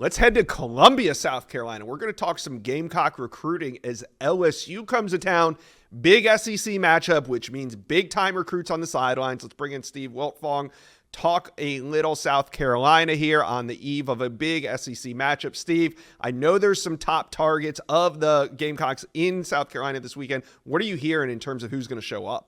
Let's head to Columbia, South Carolina. We're going to talk some Gamecock recruiting as LSU comes to town. Big SEC matchup, which means big-time recruits on the sidelines. Let's bring in Steve Wiltfong, talk a little South Carolina here on the eve of a big SEC matchup. Steve, I know there's some top targets of the Gamecocks in South Carolina this weekend. What are you hearing in terms of who's going to show up?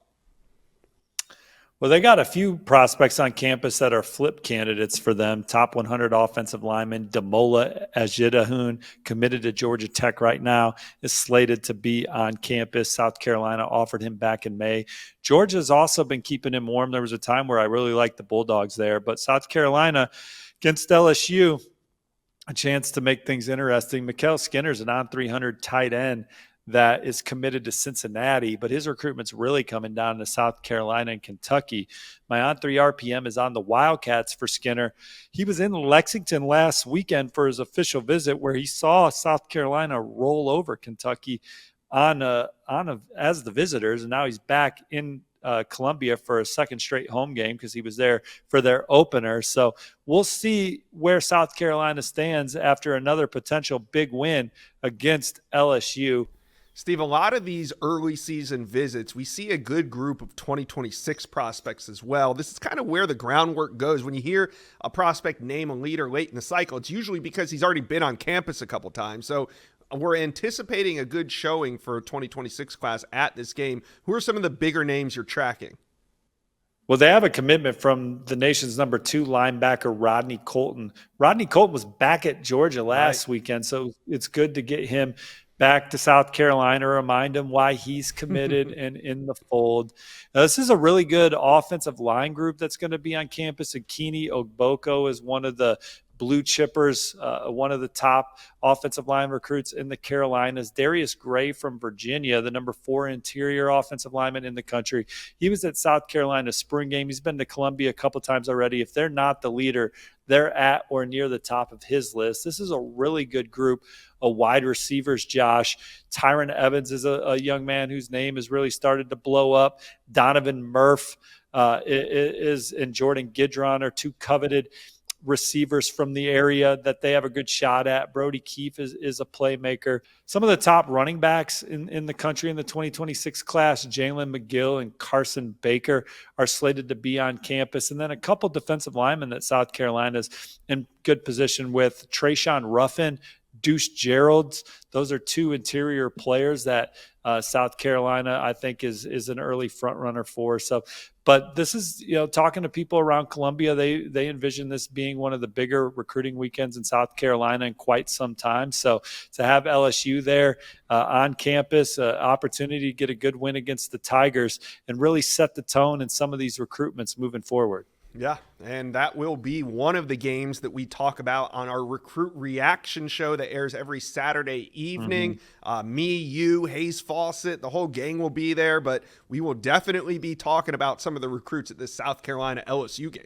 Well, they got a few prospects on campus that are flip candidates for them. Top 100 offensive lineman Damola Ajidahun, committed to Georgia Tech right now, is slated to be on campus. South Carolina offered him back in May. Georgia's also been keeping him warm. There was a time where I really liked the Bulldogs there, but South Carolina against LSU, a chance to make things interesting. Mikael Skinner's an on 300 tight end that is committed to Cincinnati, but his recruitment's really coming down to South Carolina and Kentucky. My on-3 RPM is on the Wildcats for Skinner. He was in Lexington last weekend for his official visit where he saw South Carolina roll over Kentucky as the visitors, and now he's back in Columbia for a second straight home game because he was there for their opener. So we'll see where South Carolina stands after another potential big win against LSU. Steve, a lot of these early season visits, we see a good group of 2026 prospects as well. This is kind of where the groundwork goes. When you hear a prospect name a leader late in the cycle, it's usually because he's already been on campus a couple times. So we're anticipating a good showing for 2026 class at this game. Who are some of the bigger names you're tracking? Well, they have a commitment from the nation's number 2 linebacker, Rodney Colton. Rodney Colton was back at Georgia last weekend, so it's good to get him back to South Carolina, remind him why he's committed and in the fold. Now, this is a really good offensive line group that's going to be on campus. Akini Ogboko is one of the blue chippers, one of the top offensive line recruits in the Carolinas. Darius Gray from Virginia, the number 4 interior offensive lineman in the country. He was at South Carolina spring game. He's been to Columbia a couple times already. If they're not the leader, they're at or near the top of his list. This is a really good group of wide receivers, Josh. Tyron Evans is a young man whose name has really started to blow up. Donovan Murph and Jordan Gidron are 2 coveted receivers from the area that they have a good shot at. Brody Keefe is a playmaker. Some of the top running backs in the country in the 2026 class, Jalen McGill and Carson Baker, are slated to be on campus. And then a couple defensive linemen that South Carolina's in good position with, Trayshawn Ruffin, Deuce Geralds. Those are 2 interior players that South Carolina, I think, is an early front runner for. So, but this is, talking to people around Columbia, they envision this being one of the bigger recruiting weekends in South Carolina in quite some time. So to have LSU there on campus, opportunity to get a good win against the Tigers and really set the tone in some of these recruitments moving forward. Yeah, and that will be one of the games that we talk about on our Recruit Reaction show that airs every Saturday evening. Me, you, Hayes Fawcett, the whole gang will be there, but we will definitely be talking about some of the recruits at this South Carolina LSU game.